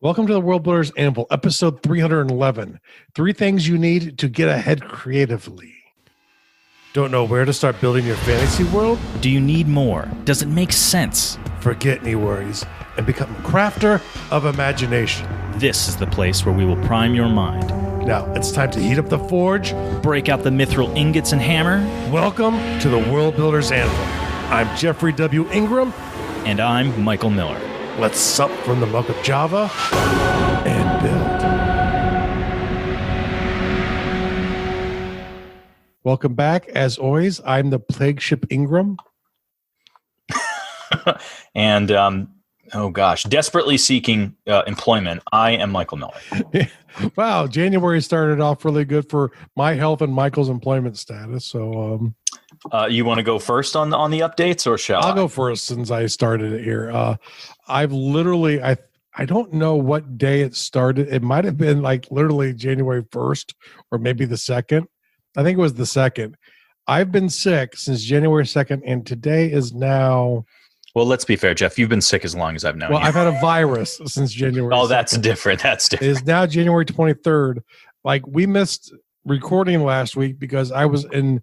Welcome to the World Builders Anvil, episode 311. 3 things you need to get ahead creatively. Don't know where to start building your fantasy world? Do you need more? Does it make sense? Forget any worries and become a crafter of imagination. This is the place where we will prime your mind. Now, it's time to heat up the forge. Break out the mithril ingots and hammer. Welcome to the World Builders Anvil. I'm Jeffrey W. Ingram. And I'm Michael Miller. Let's sup from the muck of Java and build. Welcome back. As always, I'm the Plague Ship Ingram. And, desperately seeking employment, I am Michael Miller. Wow, January started off really good for my health and Michael's employment status. So, you want to go first on the updates, or shall I'll go first since I started it here. I've literally, I don't know what day it started. It might have been like literally January 1st or maybe the 2nd. I think it was the 2nd. I've been sick since January 2nd, and today is now... Well, let's be fair, Jeff. You've been sick as long as I've known you. I've had a virus since January 2nd. That's different. It is now January 23rd. Like, we missed recording last week because I was in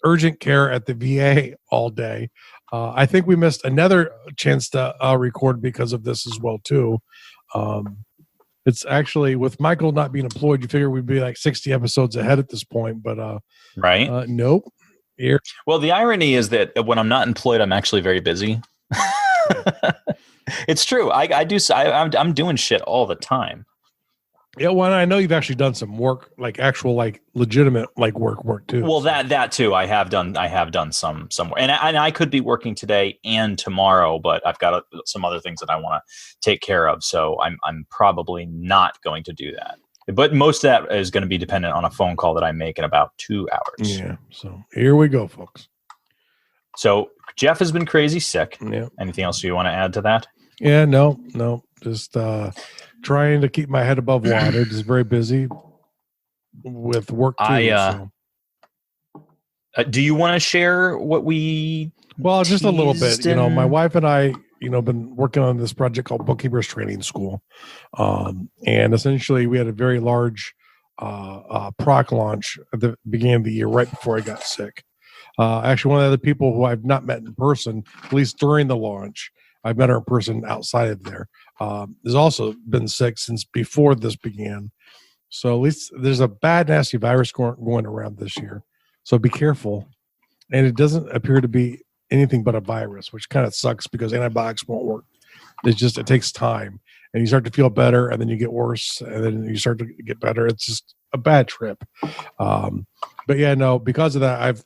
urgent care at the VA all day. I think we missed another chance to record because of this as well, too. It's actually, with Michael not being employed, you figure we'd be like 60 episodes ahead at this point, but right? Nope. Here. Well, the irony is that when I'm not employed, I'm actually very busy. It's true. I'm doing shit all the time. Yeah, well, I know you've actually done some work, like actual, like legitimate, like work too. Well, that too, I have done some work, and I could be working today and tomorrow, but I've got some other things that I want to take care of, so I'm probably not going to do that. But most of that is going to be dependent on a phone call that I make in about 2 hours. Yeah. So here we go, folks. So Jeff has been crazy sick. Yeah. Anything else you want to add to that? Yeah. No. Just trying to keep my head above water. Just very busy with work too. Do you want to share what we? Well, just a little bit. My wife and I, been working on this project called Bookkeepers Training School. And essentially we had a very large proc launch at the beginning of the year, right before I got sick. Actually, one of the other people who I've not met in person, at least during the launch, I've met her in person outside of there, has also been sick since before this began. So at least there's a bad, nasty virus going around this year. So be careful. And it doesn't appear to be anything but a virus, which kind of sucks because antibiotics won't work. It takes time, and you start to feel better, and then you get worse, and then you start to get better. It's just a bad trip. But yeah, no, because of that, I've,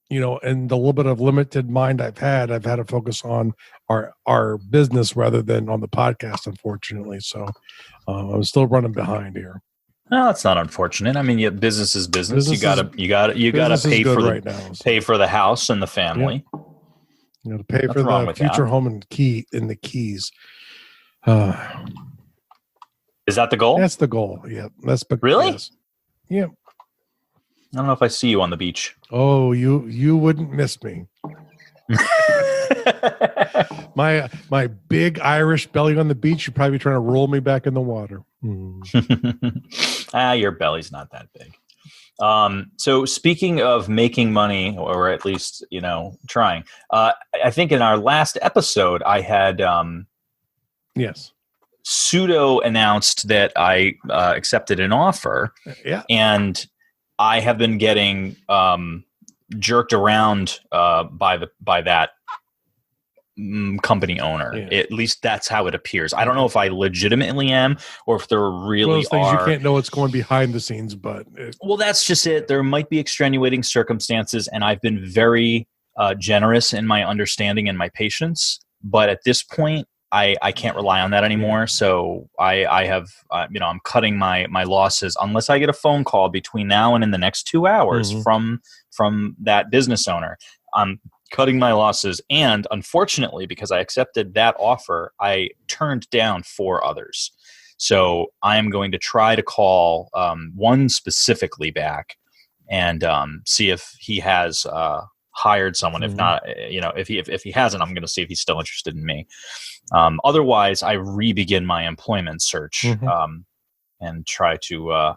and the little bit of limited mind I've had to focus on our business rather than on the podcast, unfortunately. So I'm still running behind here. No, that's not unfortunate. I mean, business is business. You gotta pay for the house and the family. Yeah. To pay for the future home and the keys. Is that the goal? That's the goal. Yeah. Really? Yes. Yeah. I don't know if I see you on the beach. Oh, you wouldn't miss me. my big Irish belly on the beach, you'd probably be trying to roll me back in the water. Your belly's not that big. So speaking of making money, or at least, trying, I think in our last episode I had, yes, pseudo announced that I accepted an offer. Yeah. And I have been getting jerked around by that company owner. Yeah. At least that's how it appears. I don't know if I legitimately am, or if there really are. You can't know what's going behind the scenes, but well, that's just it. There might be extenuating circumstances, and I've been very generous in my understanding and my patience. But at this point, I can't rely on that anymore. So I have, I'm cutting my losses unless I get a phone call between now and in the next 2 hours from that business owner. I'm cutting my losses. And unfortunately, because I accepted that offer, I turned down 4 others. So I am going to try to call one specifically back and see if he has hired someone. If not, if he hasn't, I'm going to see if he's still interested in me. Otherwise, I re-begin my employment search and try to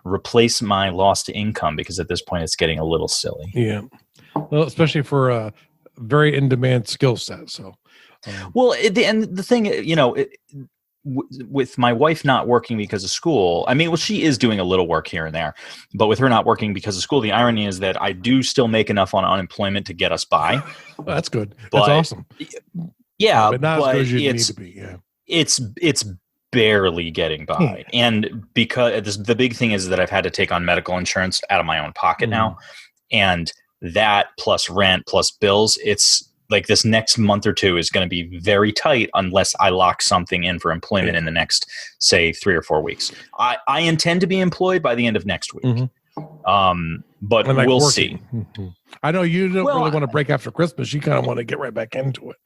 replace my lost income, because at this point it's getting a little silly. Yeah, well, especially for a very in-demand skill set. So, and the thing, with my wife not working because of school, she is doing a little work here and there, but with her not working because of school, the irony is that I do still make enough on unemployment to get us by. Well, that's good. That's awesome. Yeah, but not as good as you need to be. Yeah, it's barely getting by, and because the big thing is that I've had to take on medical insurance out of my own pocket now, and that plus rent plus bills, it's like this next month or two is going to be very tight unless I lock something in for employment in the next, say, 3 or 4 weeks. I intend to be employed by the end of next week. But we'll see. I know you don't really want to break after Christmas. You kind of want to get right back into it.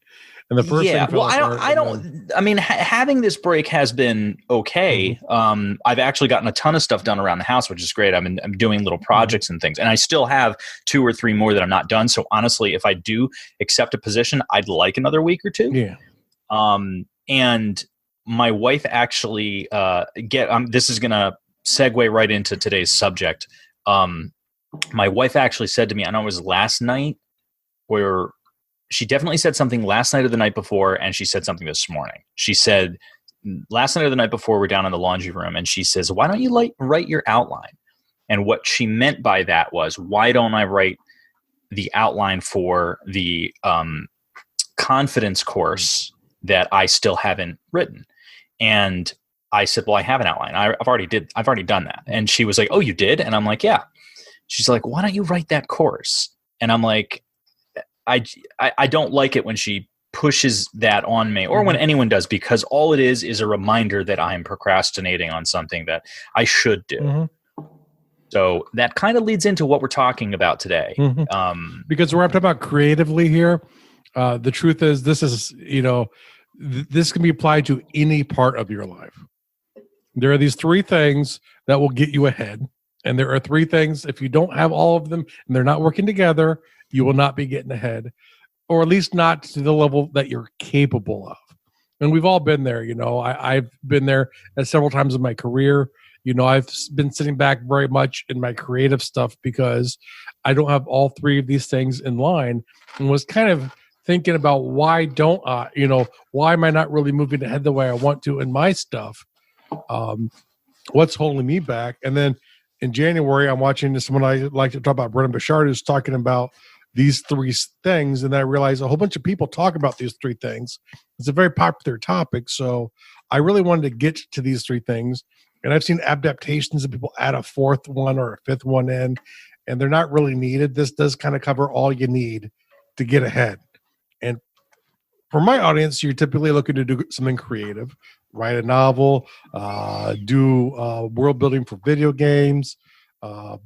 And the first thing, having this break has been okay. I've actually gotten a ton of stuff done around the house, which is great. I'm doing little projects and things, and I still have 2 or 3 more that I'm not done. So honestly, if I do accept a position, I'd like another week or 2. Yeah. And my wife actually this is going to segue right into today's subject. My wife actually said to me, I know it was last night, where she definitely said something last night or the night before, and she said something this morning. She said, last night or the night before, we're down in the laundry room, and she says, why don't you write your outline? And what she meant by that was, why don't I write the outline for the confidence course that I still haven't written? And I said, well, I have an outline. I've already done that. And she was like, oh, you did? And I'm like, yeah. She's like, why don't you write that course? And I'm like, I don't like it when she pushes that on me, or when anyone does, because all it is a reminder that I'm procrastinating on something that I should do. So that kind of leads into what we're talking about today. Because we're talking about creatively here. The truth is, this is, this can be applied to any part of your life. There are these 3 things that will get you ahead. And there are 3 things, if you don't have all of them and they're not working together, you will not be getting ahead, or at least not to the level that you're capable of. And we've all been there. I've been there several times in my career. I've been sitting back very much in my creative stuff because I don't have all 3 of these things in line, and was kind of thinking about why don't I, why am I not really moving ahead the way I want to in my stuff? What's holding me back? And then in January, I'm watching someone I like to talk about, Brennan Bouchard, who's talking about these 3 things. And then I realized a whole bunch of people talk about these 3 things. It's a very popular topic. So I really wanted to get to these 3 things. And I've seen adaptations of people add a 4th one or a 5th one in, and they're not really needed. This does kind of cover all you need to get ahead. And for my audience, you're typically looking to do something creative, write a novel, do world building for video games,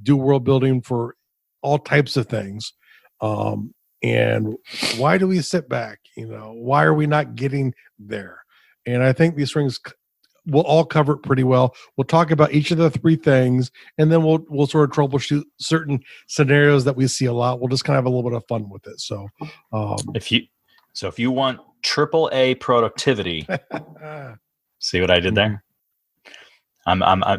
do world building for all types of things. And why do we sit back? Why are we not getting there? And I think these things will all cover it pretty well. We'll talk about each of the 3 things, and then we'll sort of troubleshoot certain scenarios that we see a lot. We'll just kind of have a little bit of fun with it. So, if you want AAA productivity, see what I did there?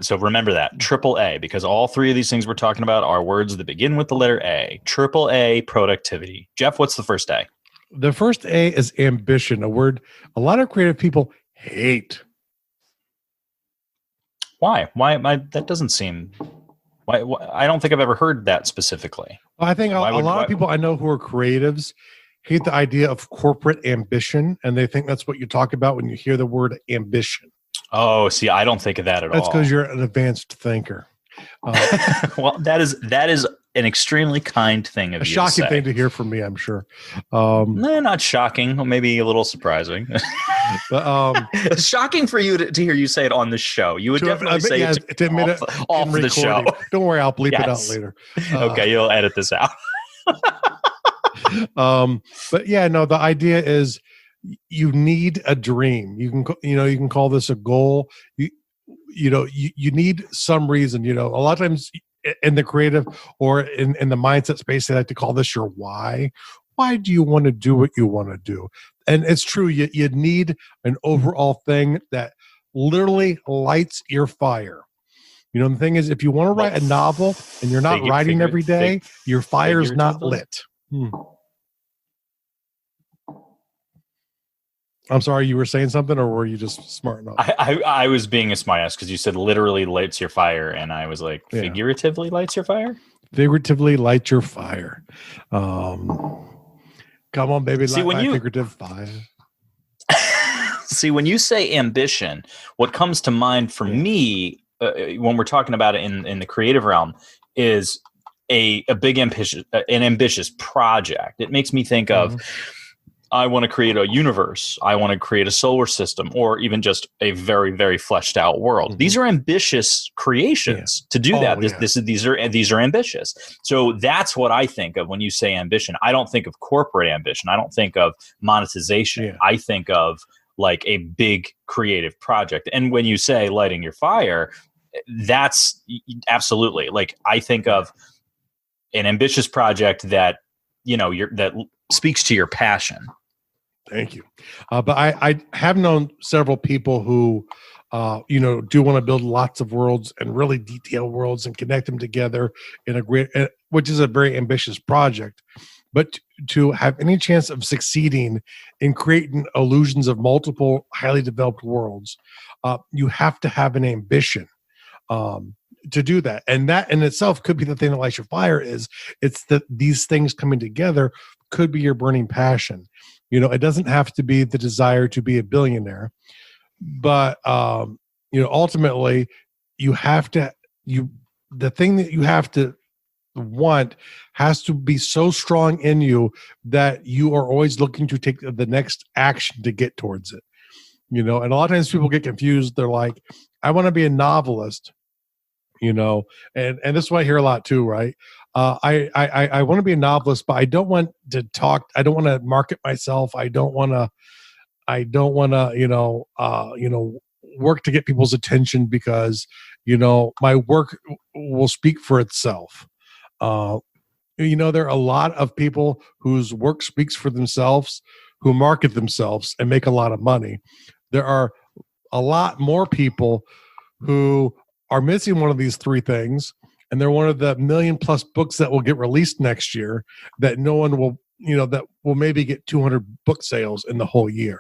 So remember that, AAA, because all 3 of these things we're talking about are words that begin with the letter A. AAA productivity. Jeff, what's the first A? The first A is ambition, a word a lot of creative people hate. Why? That doesn't seem. Why? I don't think I've ever heard that specifically. I think a lot of people I know who are creatives hate the idea of corporate ambition, and they think that's what you talk about when you hear the word ambition. Oh, see, I don't think of that at all. That's because you're an advanced thinker. Well, that is an extremely kind thing of you to say. A shocking thing to hear from me, I'm sure. No, not shocking. Well, maybe a little surprising. But, it's shocking for you to hear you say it on the show. You would definitely say it off the show. Don't worry, I'll bleep it out later. Okay, you'll edit this out. But yeah, no, the idea is you need a dream. You can call this a goal. You need some reason. A lot of times in the creative or in the mindset space, they like to call this your why. Why do you want to do what you want to do? And it's true. You need an overall thing that literally lights your fire. You know, the thing is, if you want to write a novel and you're not writing every day, your fire's not lit. I'm sorry, you were saying something, or were you just smart enough? I was being a smartass because you said literally lights your fire, and I was like, figuratively lights your fire? Figuratively light your fire. Come on, baby, light my figurative fire. See, when you say ambition, what comes to mind for me when we're talking about it in the creative realm is a big ambitious project. It makes me think of, I want to create a universe. I want to create a solar system, or even just a very, very fleshed out world. These are ambitious creations to do that. These are ambitious. So that's what I think of when you say ambition. I don't think of corporate ambition. I don't think of monetization. I think of like a big creative project. And when you say lighting your fire, that's absolutely, like, I think of an ambitious project that, that speaks to your passion. Thank you. But I have known several people who, do want to build lots of worlds and really detailed worlds and connect them together in a great, which is a very ambitious project. But to have any chance of succeeding in creating illusions of multiple highly developed worlds, you have to have an ambition to do that. And that in itself could be the thing that lights your fire. It's that these things coming together could be your burning passion. It doesn't have to be the desire to be a billionaire, but ultimately the thing that you have to want has to be so strong in you that you are always looking to take the next action to get towards it. And a lot of times people get confused. They're like, I want to be a novelist, and this is what I hear a lot too, right? I want to be a novelist, but I don't want to talk. I don't want to market myself. I don't want to, work to get people's attention because, my work will speak for itself. There are a lot of people whose work speaks for themselves, who market themselves and make a lot of money. There are a lot more people who are missing one of these three things, and they're one of the 1 million+ books that will get released next year that no one will, that will maybe get 200 book sales in the whole year.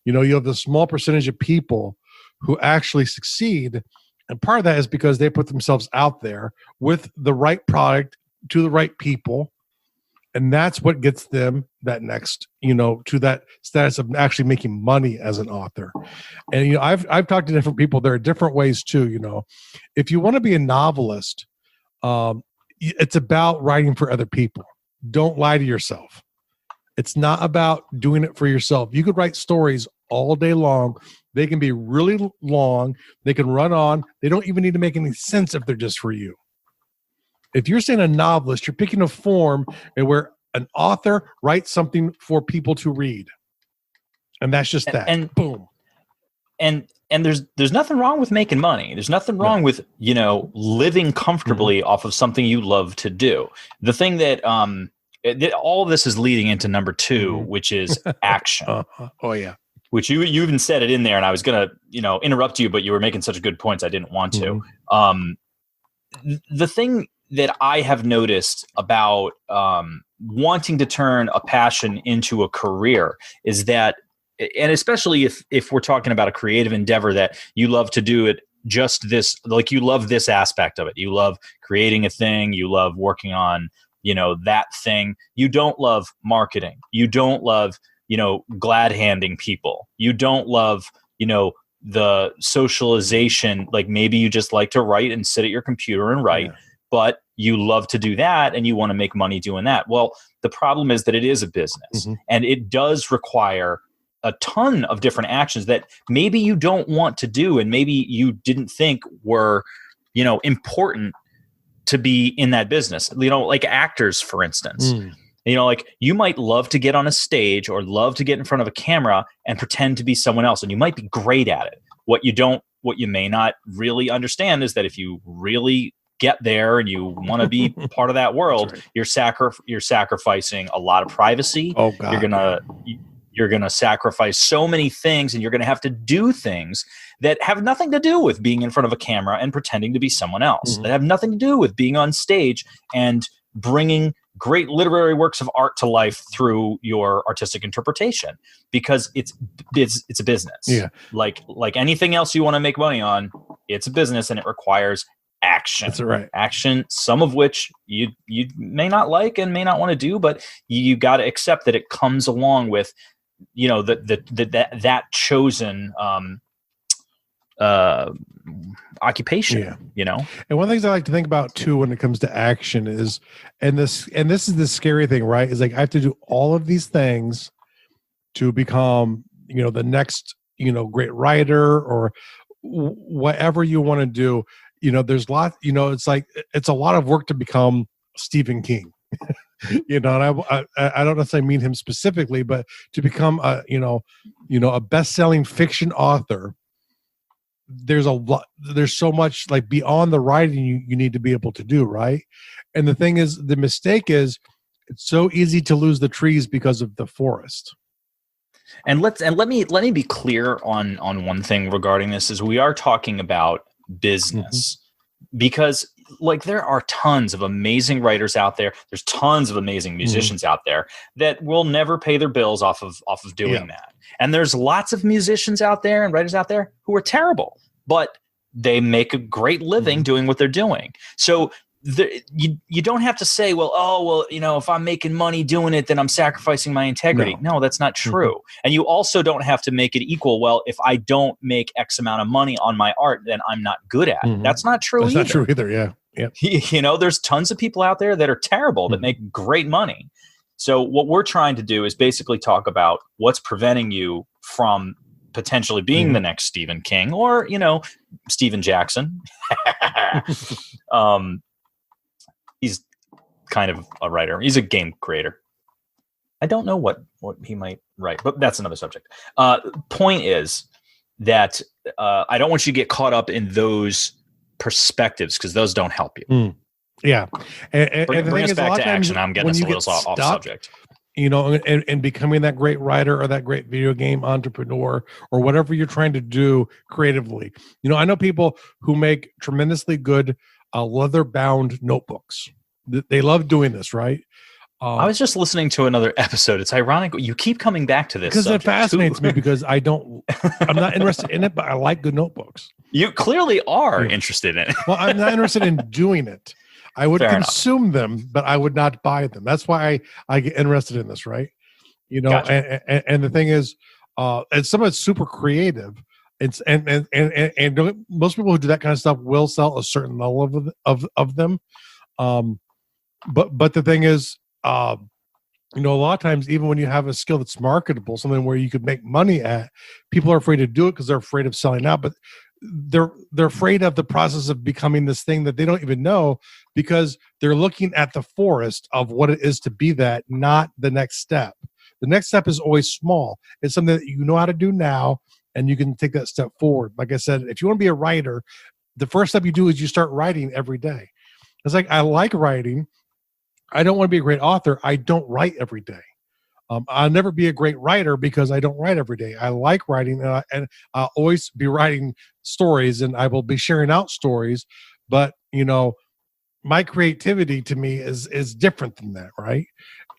You have the small percentage of people who actually succeed, and part of that is because they put themselves out there with the right product to the right people, and that's what gets them that next, to that status of actually making money as an author. And I've talked to different people. There are different ways too. If you want to be a novelist, it's about writing for other people. Don't lie to yourself. It's not about doing it for yourself. You could write stories all day long. They can be really long. They can run on. They don't even need to make any sense if they're just for you. If you're saying a novelist, you're picking a form where an author writes something for people to read. And that's just that. And boom. And there's nothing wrong with making money. There's nothing wrong with, living comfortably off of something you love to do. The thing that all of this is leading into number 2, which is action. Oh yeah. Which you even said it in there, and I was gonna, interrupt you, but you were making such good points I didn't want to. The thing that I have noticed about wanting to turn a passion into a career is that, and especially if we're talking about a creative endeavor that you love to do it, just this, like you love this aspect of it. You love creating a thing. You love working on, that thing. You don't love marketing. You don't love, glad handing people. You don't love, the socialization. Like maybe you just like to write and sit at your computer and write, but you love to do that and you want to make money doing that. Well, the problem is that it is a business and it does require a ton of different actions that maybe you don't want to do and maybe you didn't think were, important to be in that business. Like actors, for instance. Like you might love to get on a stage or love to get in front of a camera and pretend to be someone else, and you might be great at it. What you may not really understand is that if you really get there and you want to be part of that world, right. You're sacrificing a lot of privacy. Oh God, you're gonna sacrifice so many things, and you're gonna have to do things that have nothing to do with being in front of a camera and pretending to be someone else. That have nothing to do with being on stage and bringing great literary works of art to life through your artistic interpretation, because it's a business. Yeah. Like anything else you want to make money on, it's a business, and it requires action. That's right. Action, some of which you may not like and may not want to do, but you got to accept that it comes along with, that chosen occupation. And one of the things I like to think about too when it comes to action is, and this is the scary thing, right? Is like I have to do all of these things to become, the next, great writer or whatever you want to do. There's a lot, it's a lot of work to become Stephen King. And I don't necessarily mean him specifically, but to become a best-selling fiction author, there's so much like beyond the writing you need to be able to do, right? And the thing is, the mistake is it's so easy to lose the trees because of the forest. And let me be clear on one thing regarding this, is we are talking about business, because like there are tons of amazing writers out there. There's tons of amazing musicians out there that will never pay their bills off of doing that. And there's lots of musicians out there and writers out there who are terrible, but they make a great living doing what they're doing. So you don't have to say, if I'm making money doing it, then I'm sacrificing my integrity. No, that's not true. And you also don't have to make it equal. Well, if I don't make X amount of money on my art, then I'm not good at it. That's not true either. That's not true either, yeah. There's tons of people out there that are terrible that make great money. So what we're trying to do is basically talk about what's preventing you from potentially being the next Stephen King or, Stephen Jackson. He's kind of a writer. He's a game creator. I don't know what he might write, but that's another subject. Point is that I don't want you to get caught up in those perspectives, because those don't help you. Yeah. And bring us back to action. I'm getting us a little off subject. And becoming that great writer or that great video game entrepreneur or whatever you're trying to do creatively. I know people who make tremendously good leather-bound notebooks. They love doing this, right? I was just listening to another episode. It's ironic you keep coming back to this because it fascinates me, because I'm not interested in it, but I like good notebooks. You clearly are interested in it. Well, I'm not interested in doing it. I would consume them, but I would not buy them. That's why I get interested in this, right? Gotcha. And the thing is, and some of it's super creative. It's and most people who do that kind of stuff will sell a certain level of them. But the thing is, a lot of times, even when you have a skill that's marketable, something where you could make money at, people are afraid to do it because they're afraid of selling out. But they're afraid of the process of becoming this thing that they don't even know, because they're looking at the forest of what it is to be that, not the next step. The next step is always small. It's something that you know how to do now, and you can take that step forward. Like I said, if you want to be a writer, the first step you do is you start writing every day. It's like, I like writing. I don't want to be a great author. I don't write every day. I'll never be a great writer because I don't write every day. I like writing, and I'll always be writing stories, and I will be sharing out stories. But, my creativity to me is different than that, right?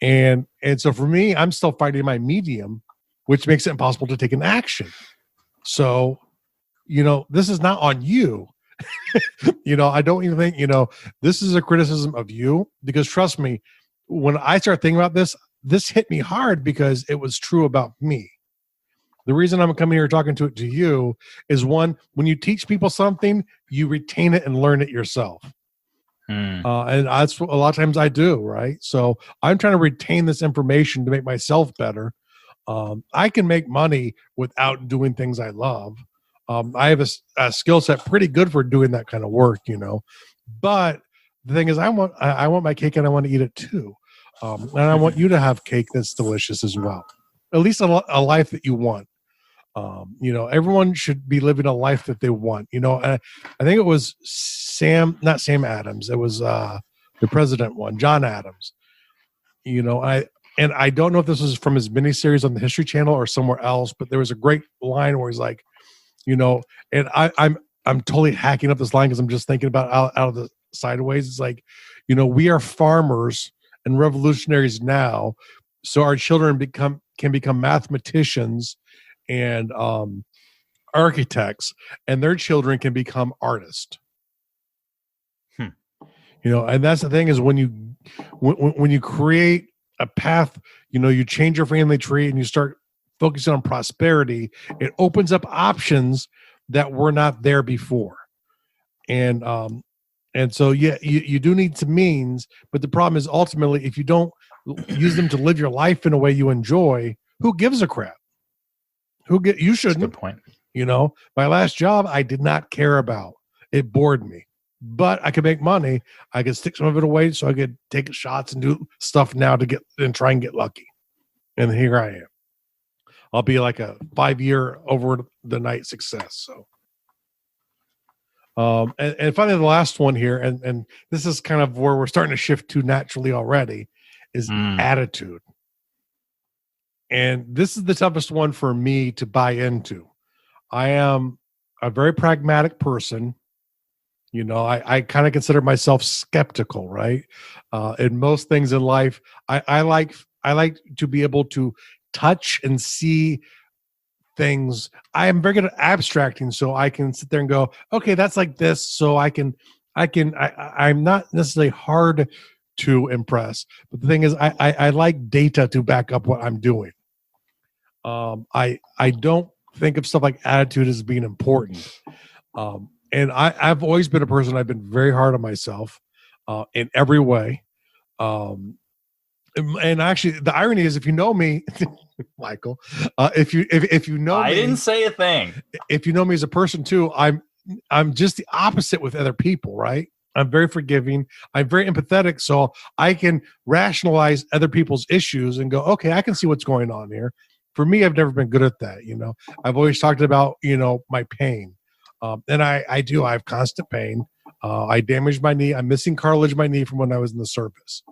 And so for me, I'm still finding my medium, which makes it impossible to take an action. So, this is not on you. I don't even think, this is a criticism of you, because trust me, when I start thinking about this hit me hard because it was true about me. The reason I'm coming here talking to you is, one, when you teach people something, you retain it and learn it yourself. And that's what a lot of times I do, right? So I'm trying to retain this information to make myself better. I can make money without doing things I love. I have a skill set pretty good for doing that kind of work, But the thing is, I want my cake and I want to eat it too. And I want you to have cake that's delicious as well. At least a life that you want. Everyone should be living a life that they want. I think it was not Sam Adams. It was the president one, John Adams. I don't know if this was from his miniseries on the History Channel or somewhere else, but there was a great line where he's like, and I'm totally hacking up this line because I'm just thinking about out of the sideways. It's like, we are farmers and revolutionaries now, so our children can become mathematicians and architects, and their children can become artists. And that's the thing is when you create a path, you change your family tree and you start focusing on prosperity, it opens up options that were not there before. And so, yeah, you do need some means, but the problem is ultimately, if you don't use them to live your life in a way you enjoy, who gives a crap? You shouldn't. That's a good point. My last job, I did not care about. It bored me, but I could make money. I could stick some of it away so I could take shots and do stuff now and try and get lucky. And here I am. I'll be like a 5-year over the night success. So, and finally, the last one here, and this is kind of where we're starting to shift to naturally already, is attitude. And this is the toughest one for me to buy into. I am a very pragmatic person. I kind of consider myself skeptical, right? In most things in life, I like to be able to touch and see things. I am very good at abstracting, so I can sit there and go, okay, that's like this. So I'm not necessarily hard to impress, but the thing is, I like data to back up what I'm doing. I don't think of stuff like attitude as being important. And I've always been a person, I've been very hard on myself in every way. And actually, the irony is, if you know me, Michael, if you know I me, didn't say a thing. If you know me as a person too, I'm just the opposite with other people, right? I'm very forgiving. I'm very empathetic, so I can rationalize other people's issues and go, okay, I can see what's going on here. For me, I've never been good at that. I've always talked about, my pain. And I have constant pain. I damaged my knee. I'm missing cartilage in my knee from when I was in the service.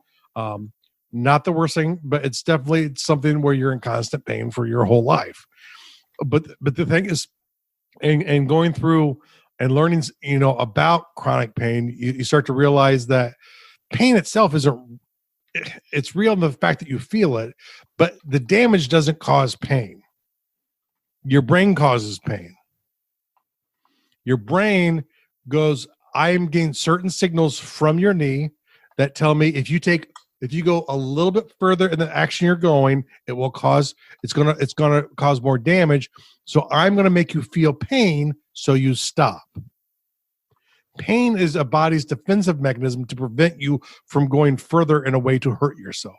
Not the worst thing, but it's definitely something where you're in constant pain for your whole life. But the thing is, and going through and learning, about chronic pain, you start to realize that pain itself it's real in the fact that you feel it, but the damage doesn't cause pain. Your brain causes pain. Your brain goes, I am getting certain signals from your knee that tell me if you go a little bit further in the action you're going, it's gonna cause more damage. So I'm gonna make you feel pain so you stop. Pain is a body's defensive mechanism to prevent you from going further in a way to hurt yourself.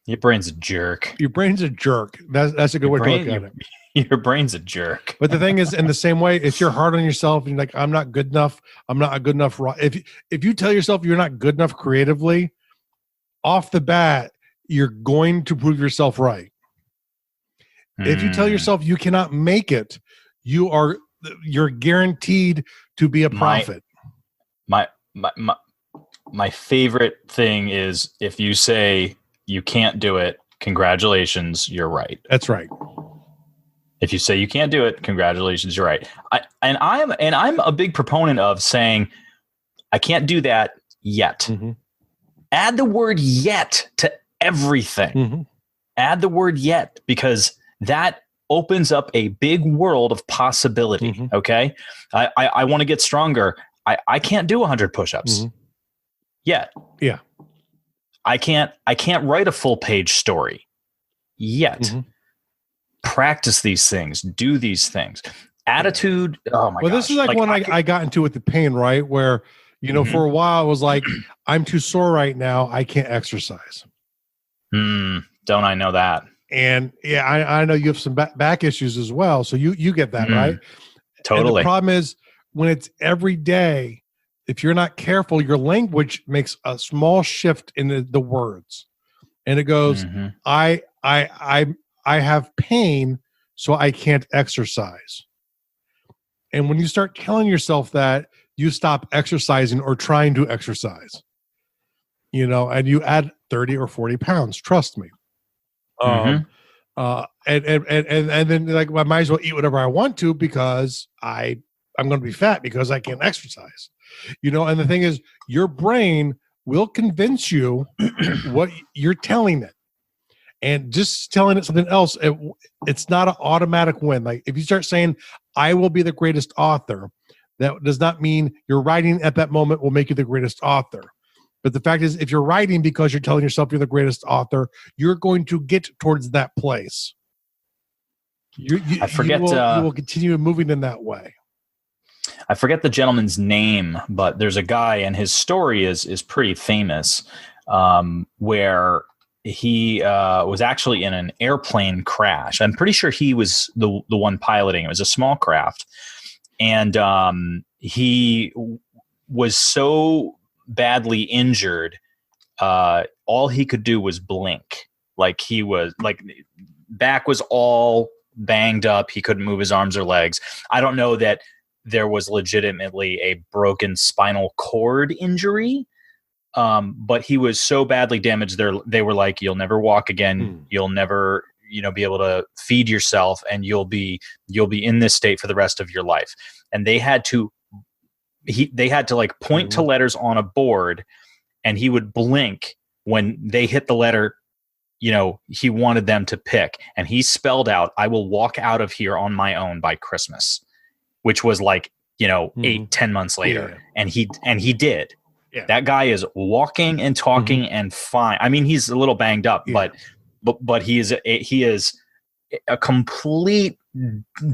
Your brain's a jerk. Your brain's a jerk. That's a good way to look at it. Your brain's a jerk. But the thing is, in the same way, if you're hard on yourself and you're like, I'm not good enough, I'm not a good enough. If you tell yourself you're not good enough creatively, off the bat, you're going to prove yourself right. If you tell yourself you cannot make it, you're guaranteed to be a prophet. My favorite thing is if you say you can't do it, congratulations, you're right. That's right. If you say you can't do it, congratulations, you're right. I'm a big proponent of saying I can't do that yet. Mm-hmm. Add the word yet to everything. Mm-hmm. Add the word yet, because that opens up a big world of possibility. Mm-hmm. Okay. I want to get stronger. I can't do 100 push-ups yet. Yeah. I can't write a full page story yet. Mm-hmm. Practice these things, do these things. Attitude. Oh my god. Well, this is like one I got into with the pain, right? Where, for a while I was like, I'm too sore right now. I can't exercise. Don't I know that? And yeah, I know you have some back issues as well. So you get that, right? Totally. And the problem is when it's every day, if you're not careful, your language makes a small shift in the words, and it goes, I have pain, so I can't exercise. And when you start telling yourself that, you stop exercising or trying to exercise, and you add 30 or 40 pounds, trust me. And then like I might as well eat whatever I want to because I'm going to be fat because I can't exercise, and the thing is your brain will convince you what you're telling it, and just telling it something else. It's not an automatic win. Like if you start saying, I will be the greatest author, that does not mean your writing at that moment will make you the greatest author. But the fact is, if you're writing because you're telling yourself you're the greatest author, you're going to get towards that place. I forget. You will continue moving in that way. I forget the gentleman's name, but there's a guy, and his story is pretty famous, where he was actually in an airplane crash. I'm pretty sure he was the one piloting. It was a small craft, and he was so badly injured, all he could do was blink. Like he was like back was all banged up. He couldn't move his arms or legs. I don't know that there was legitimately a broken spinal cord injury, but he was so badly damaged. They were like, you'll never walk again. You'll never, be able to feed yourself, and you'll be in this state for the rest of your life. And they had to like point to letters on a board, and he would blink when they hit the letter, he wanted them to pick. And he spelled out, I will walk out of here on my own by Christmas, which was like, 8-10 months later. Yeah. And he did. Yeah. That guy is walking and talking and fine. I mean, he's a little banged up, but he is a complete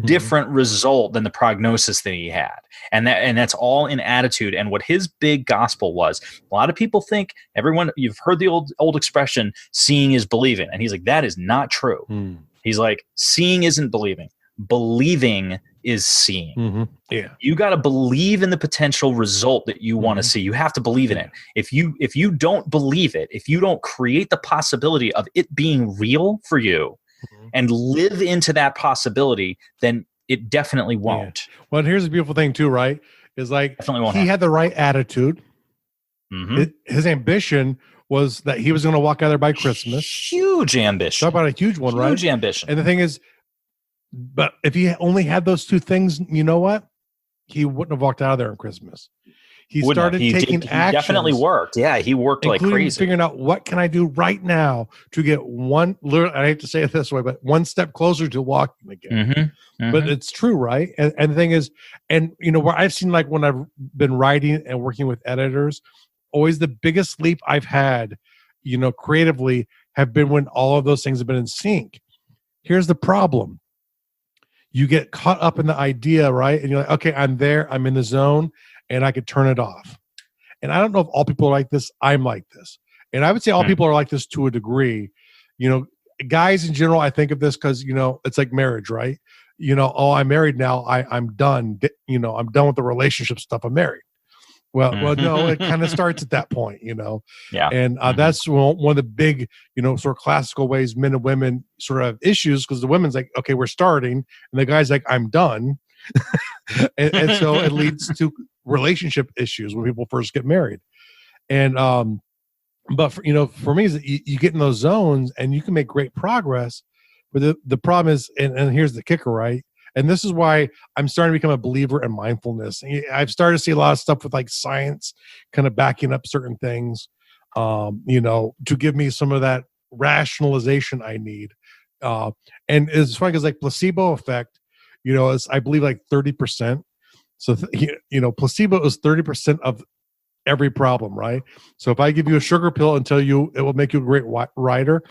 different result than the prognosis that he had. And that's all in attitude. And what his big gospel was, a lot of people think you've heard the old expression, seeing is believing. And he's like, that is not true. He's like, seeing isn't believing. Believing is seeing. Yeah. You got to believe in the potential result that you want to see. You have to believe in it. If you don't believe it, if you don't create the possibility of it being real for you, and live into that possibility, then it definitely won't. Yeah. Well, here's the beautiful thing too, right? Is like he had the right attitude. His ambition was that he was going to walk out there by Christmas. Huge ambition. Talk about a huge one, right? Huge ambition. And the thing is, but if he only had those two things, you know what? He wouldn't have walked out of there on Christmas. He started taking action. Definitely worked. Yeah, he worked like crazy. Figuring out what can I do right now to get I hate to say it this way, but one step closer to walking again. But it's true, right? And the thing is, where I've seen, like when I've been writing and working with editors, always the biggest leap I've had, creatively, have been when all of those things have been in sync. Here's the problem. You get caught up in the idea, right? And you're like, okay, I'm there, I'm in the zone, and I could turn it off. And I don't know if all people are like this. I'm like this. And I would say all people are like this to a degree. Guys in general, I think of this because, it's like marriage, right? I'm married now. I'm done. I'm done with the relationship stuff. I'm married. Well, no, it kind of starts at that point, Yeah. And that's one of the big, sort of classical ways men and women sort of have issues, because the women's like, okay, we're starting. And the guy's like, I'm done. and so it leads to relationship issues when people first get married. And but for me, is you get in those zones and you can make great progress, but the problem is, and here's the kicker, right? And this is why I'm starting to become a believer in mindfulness. I've started to see a lot of stuff with like science kind of backing up certain things, to give me some of that rationalization I need. And it's funny because like placebo effect, is I believe like 30%. So, placebo is 30% of every problem, right? So if I give you a sugar pill and tell you it will make you a great writer,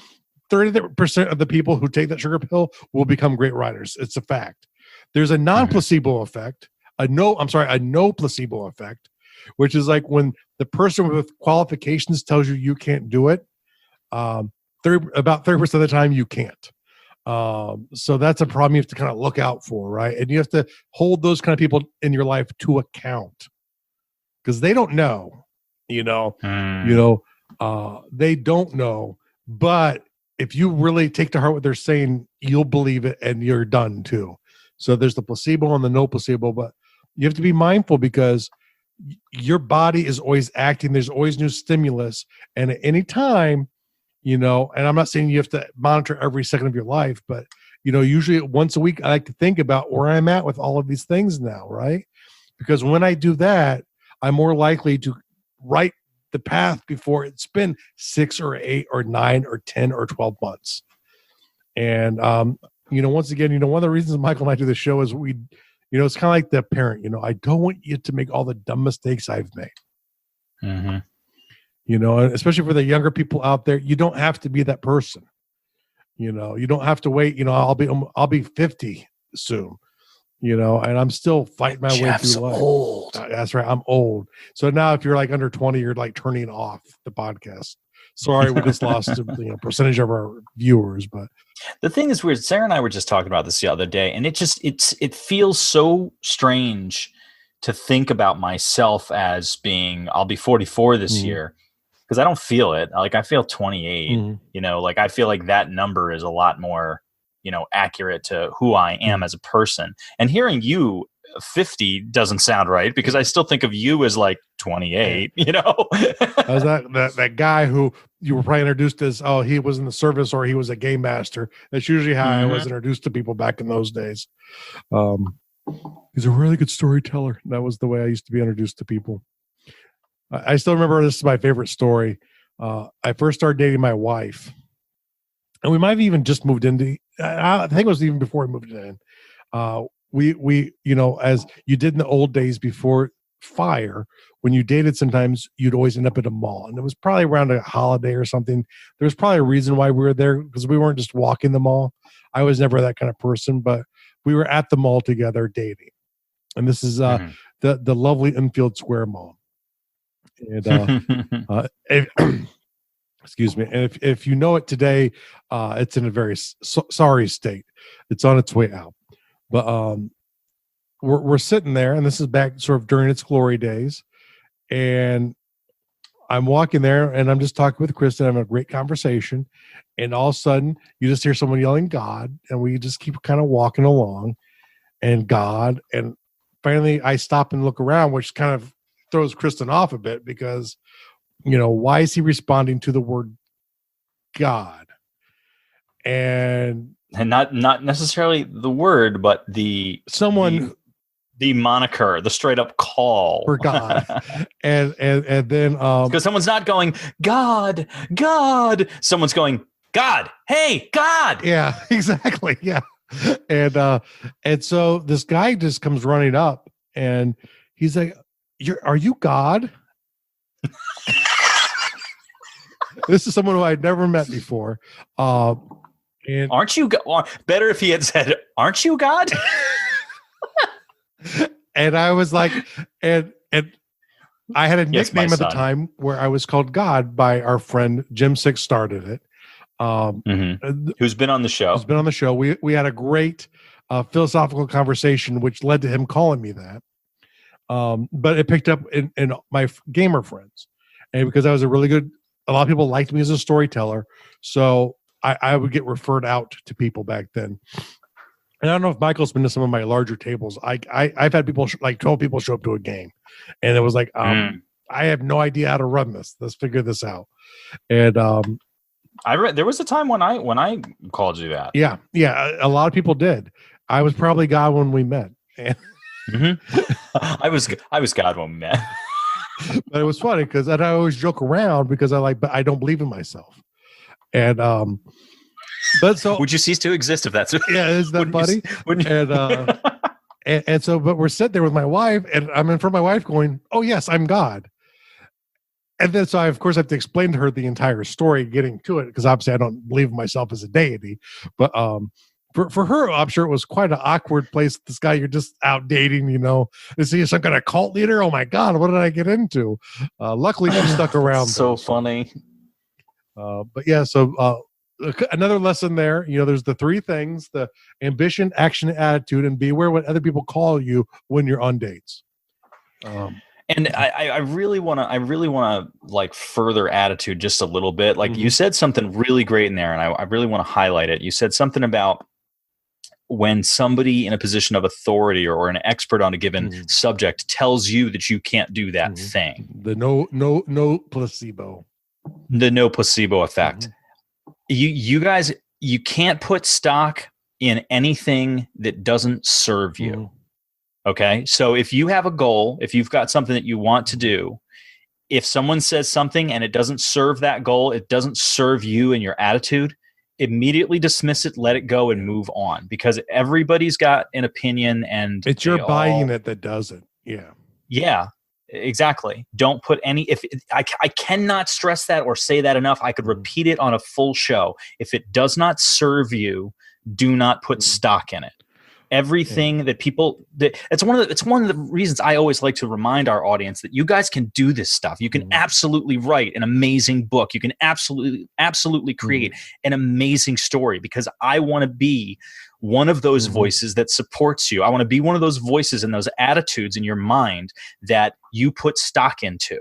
30% of the people who take that sugar pill will become great writers. It's a fact. There's a non-placebo effect, a no placebo effect, which is like when the person with qualifications tells you can't do it, about 30% of the time you can't. So that's a problem you have to kind of look out for, right? And you have to hold those kind of people in your life to account, because they don't know, they don't know, but if you really take to heart what they're saying, you'll believe it and you're done too. So there's the placebo and the no placebo, but you have to be mindful because your body is always acting. There's always new stimulus. And at any time, and I'm not saying you have to monitor every second of your life, but, usually once a week, I like to think about where I'm at with all of these things now, right? Because when I do that, I'm more likely to write the path before it's been 6 or 8 or 9 or 10 or 12 months. And, once again, one of the reasons Michael and I do the show is it's kind of like the parent, I don't want you to make all the dumb mistakes I've made. Mm-hmm. Especially for the younger people out there, you don't have to be that person. You don't have to wait. I'll be 50 soon. And I'm still fighting my way through life. Old. That's right. I'm old. So now if you're like under 20, you're like turning off the podcast. Sorry, we just lost a percentage of our viewers. But the thing is weird. Sarah and I were just talking about this the other day, and it feels so strange to think about myself as being, I'll be 44 this year, because I don't feel it. Like I feel 28, like I feel like that number is a lot more, accurate to who I am as a person. And hearing you 50 doesn't sound right because I still think of you as like 28, I was that guy who you were probably introduced as, he was in the service or he was a game master. That's usually how I was introduced to people back in those days. He's a really good storyteller. That was the way I used to be introduced to people. I still remember, this is my favorite story. I first started dating my wife, and we might have even just moved into, I think it was even before we moved in. We as you did in the old days before Fire, when you dated, sometimes you'd always end up at a mall, and it was probably around a holiday or something. There was probably a reason why we were there, because we weren't just walking the mall. I was never that kind of person, but we were at the mall together dating. And this is the lovely Enfield Square Mall. And excuse me. And if you know it today, it's in a very sorry state. It's on its way out. But we're sitting there, and this is back sort of during its glory days. And I'm walking there, and I'm just talking with Kristen, having a great conversation. And all of a sudden, you just hear someone yelling "God," and we just keep kind of walking along, and God. And finally, I stop and look around, which kind of throws Kristen off a bit because, why is he responding to the word God? And not necessarily the word, but the moniker, the straight up call for God. and then because someone's not going God, someone's going God, hey God. Yeah, exactly. Yeah. And so this guy just comes running up, and he's like, are you God? This is someone who I'd never met before. And aren't you better if he had said, aren't you God? And I was like, and I had a nickname at the time where I was called God by our friend Jim Six, started it. Who's been on the show. We had a great philosophical conversation, which led to him calling me that. But it picked up in my gamer friends, and because I was a lot of people liked me as a storyteller, so I would get referred out to people back then. And I don't know if Michael's been to some of my larger tables. I've had people like 12 people show up to a game, and it was like, I have no idea how to run this. Let's figure this out. And there was a time when I called you that. Yeah, a lot of people did. I was probably God when we met. And I was God when we met. But it was funny because I always joke around because but I don't believe in myself. And but so would you cease to exist if that's is that funny? And so, but we're sitting there with my wife, and I'm in front of my wife going, "Oh yes, I'm God." And then so I of course have to explain to her the entire story, getting to it, because obviously I don't believe in myself as a deity. But for her, I'm sure it was quite an awkward place. This guy you're just out dating, is he some kind of cult leader? Oh my God, what did I get into? Luckily, she stuck around. So funny. But yeah, so another lesson there. There's the 3 things: the ambition, action, attitude, and beware what other people call you when you're on dates. And I really want to like further attitude just a little bit. Like you said something really great in there, and I really want to highlight it. You said something about when somebody in a position of authority or an expert on a given subject tells you that you can't do that thing. The no placebo. The no placebo effect. You guys, you can't put stock in anything that doesn't serve you. Okay. So if you have a goal, if you've got something that you want to do, if someone says something and it doesn't serve that goal, it doesn't serve you and your attitude, immediately dismiss it, let it go, and move on, because everybody's got an opinion, and it's your buying it that does it. Yeah, exactly. Don't put any, I cannot stress that or say that enough. I could repeat it on a full show. If it does not serve you, do not put stock in it. Everything that people, it's one of the reasons I always like to remind our audience that you guys can do this stuff. You can absolutely write an amazing book. You can absolutely create an amazing story, because I want to be one of those voices that supports you. I want to be one of those voices and those attitudes in your mind that you put stock into.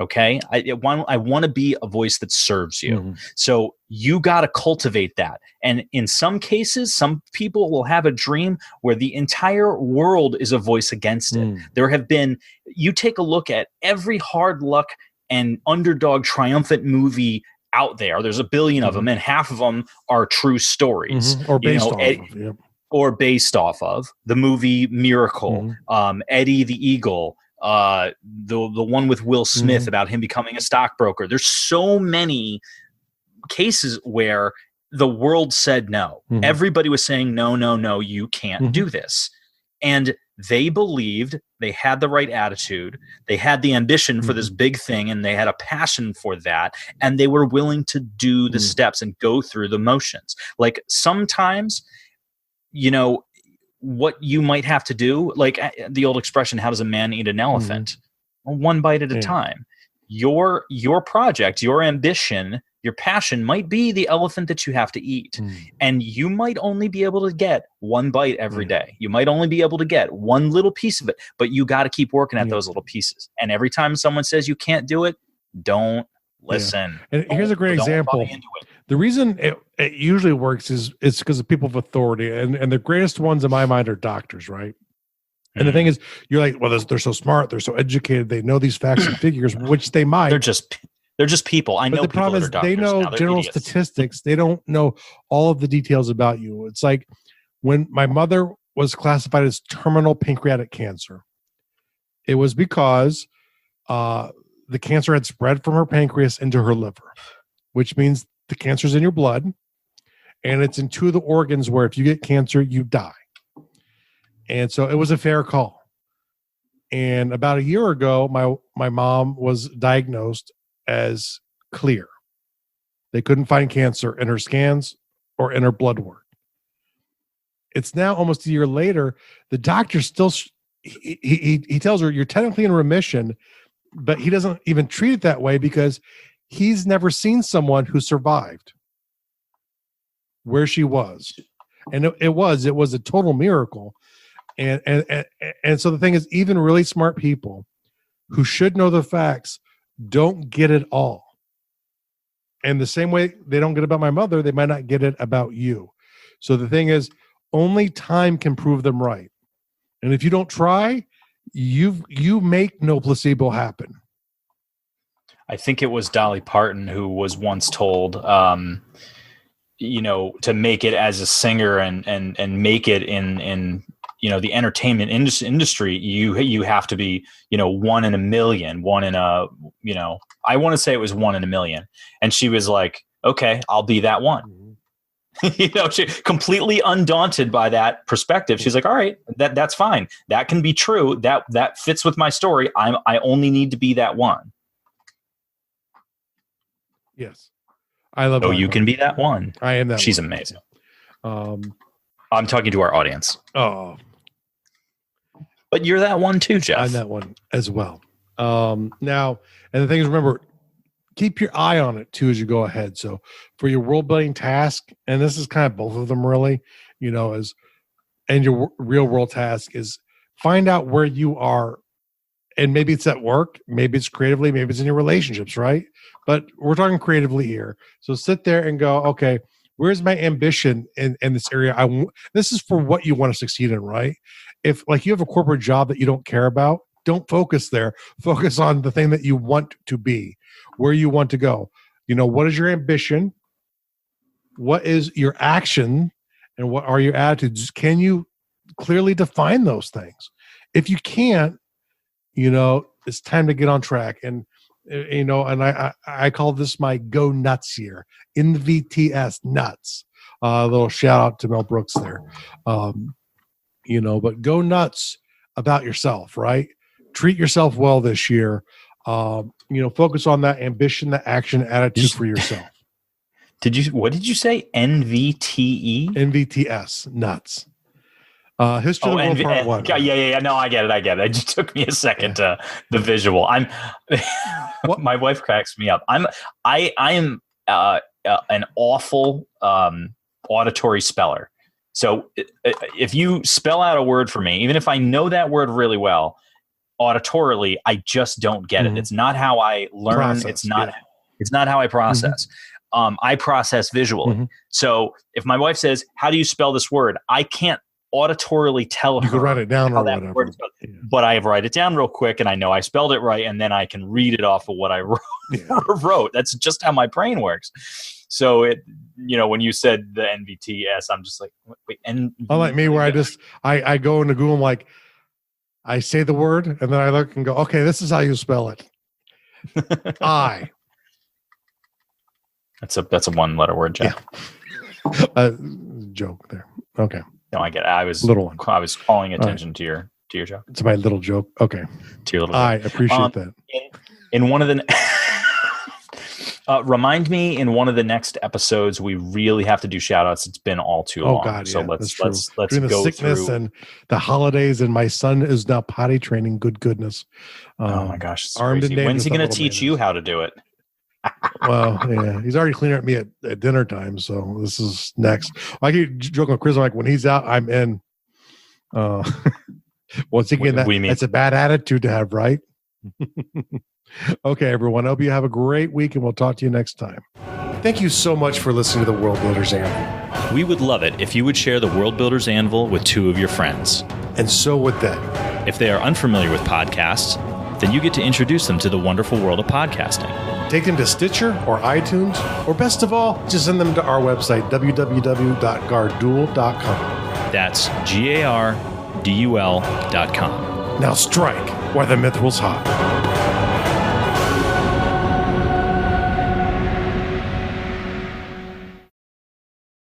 Okay. I want to be a voice that serves you. So you got to cultivate that. And in some cases, some people will have a dream where the entire world is a voice against it. There have been, you take a look at every hard luck and underdog triumphant movie out there. There's a billion of them, and half of them are true stories. Or based off of. Or based off of the movie Miracle, Eddie the Eagle, the one with Will Smith about him becoming a stockbroker. There's so many cases where the world said no. Everybody was saying, no, you can't do this. And they believed, they had the right attitude, they had the ambition for this big thing, and they had a passion for that, and they were willing to do the steps and go through the motions. Like sometimes, what you might have to do, like the old expression, how does a man eat an elephant? Well, one bite at a time. Your project, your ambition, your passion might be the elephant that you have to eat. And you might only be able to get one bite every day. You might only be able to get one little piece of it, but you got to keep working at those little pieces. And every time someone says you can't do it, don't listen. And here's a great example. The reason it usually works is it's because of people of authority, and the greatest ones in my mind are doctors, right? And the thing is, you're like, well, they're so smart, they're so educated, they know these facts and figures, which they might. They're just people. I know. But the problem is, they know general statistics. They don't know all of the details about you. It's like when my mother was classified as terminal pancreatic cancer. It was because the cancer had spread from her pancreas into her liver, which means the cancer's in your blood, and it's in two of the organs where if you get cancer, you die. And so it was a fair call. And about a year ago, my mom was diagnosed as clear. They couldn't find cancer in her scans or in her blood work. It's now almost a year later. The doctor still, he tells her, you're technically in remission, but he doesn't even treat it that way because he's never seen someone who survived where she was. And it was a total miracle. And so the thing is, even really smart people who should know the facts don't get it all. And the same way they don't get it about my mother, they might not get it about you. So the thing is, only time can prove them right. And if you don't try, you make no placebo happen. I think it was Dolly Parton who was once told, to make it as a singer and make it in the entertainment industry, you have to be, 1 in a million, I want to say it was 1 in a million. And she was like, okay, I'll be that one. She completely undaunted by that perspective. She's like, all right, that's fine. That can be true. That fits with my story. I only need to be that one. Yes. I love So you can be that one. I am that She's one. amazing. I'm talking to our audience. Oh. But you're that one too, Jeff. I'm that one as well. Now, and the thing is, remember, keep your eye on it too as you go ahead. So for your world building task, and this is kind of both of them really, and your real world task is find out where you are and maybe it's at work, maybe it's creatively, maybe it's in your relationships, right? But we're talking creatively here. So sit there and go, okay, where's my ambition in this area? This is for what you want to succeed in, right? If like you have a corporate job that you don't care about, don't focus there. Focus on the thing that you want to be, where you want to go. What is your ambition? What is your action? And what are your attitudes? Can you clearly define those things? If you can't, it's time to get on track. And and I call this my go nuts year. NVTS nuts. A little shout out to Mel Brooks there. But go nuts about yourself, right? Treat yourself well this year. Focus on that ambition, that action, attitude for yourself. What did you say? NVTE? NVTS nuts. History of the World Part 1. Yeah. No, I get it. It just took me a second to the visual. My wife cracks me up. I am an awful auditory speller. So if you spell out a word for me, even if I know that word really well, auditorily, I just don't get it. It's not how I learn. It's not how I process. I process visually. So if my wife says, "How do you spell this word?" I can't auditorily tell her. You can write it down or whatever. But I write it down real quick and I know I spelled it right, and then I can read it off of what I wrote. That's just how my brain works. So when you said the NVTS, I'm just like, wait, unlike me, where I go into Google, I'm like, I say the word and then I look and go, okay, this is how you spell it. That's a one letter word, Jeff. Yeah. Joke there. Okay. No, I get it. I was calling attention to your joke. It's my little joke. Okay. To your little I appreciate that. In one of the remind me in one of the next episodes, we really have to do shout outs. It's been all too long. God, so let's between the sickness and the holidays, and my son is now potty training. Good goodness. Oh my gosh. When's he going to teach you how to do it? Well, yeah, he's already cleaning at me at dinner time, so this is next. I keep joking with Chris, I'm like, when he's out, I'm in. Once again, that's a bad attitude to have, right? Okay, everyone. I hope you have a great week, and we'll talk to you next time. Thank you so much for listening to the World Builders Anvil. We would love it if you would share the World Builders Anvil with 2 of your friends. And so would they. If they are unfamiliar with podcasts, then you get to introduce them to the wonderful world of podcasting. Take them to Stitcher or iTunes, or best of all, just send them to our website, www.gardul.com. That's GARDUL.com. Now strike while the myth was hot.